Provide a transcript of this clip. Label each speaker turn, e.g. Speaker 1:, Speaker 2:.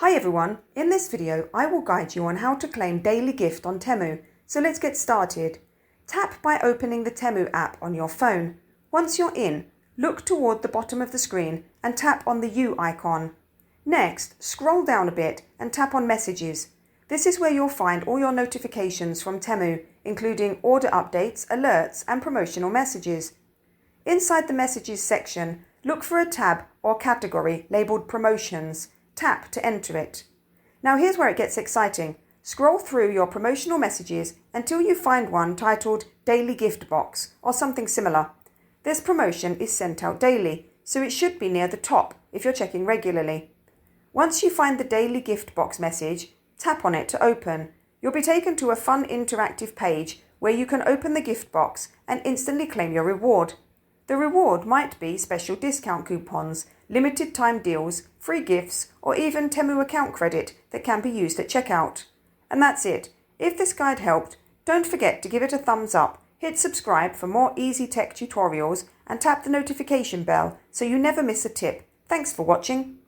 Speaker 1: Hi everyone, in this video I will guide you on how to claim daily gift on Temu, so let's get started. Tap by opening the Temu app on your phone. Once you're in, look toward the bottom of the screen and tap on the U icon. Next, scroll down a bit and tap on Messages. This is where you'll find all your notifications from Temu, including order updates, alerts and promotional messages. Inside the Messages section, look for a tab or category labelled Promotions. Tap to enter it. Now here's where it gets exciting. Scroll through your promotional messages until you find one titled Daily Gift Box or something similar. This promotion is sent out daily, so it should be near the top if you're checking regularly. Once you find the Daily Gift Box message, tap on it to open. You'll be taken to a fun interactive page where you can open the gift box and instantly claim your reward. The reward might be special discount coupons, limited time deals, free gifts, or even Temu account credit that can be used at checkout. And that's it. If this guide helped, don't forget to give it a thumbs up, hit subscribe for more easy tech tutorials, and tap the notification bell so you never miss a tip. Thanks for watching.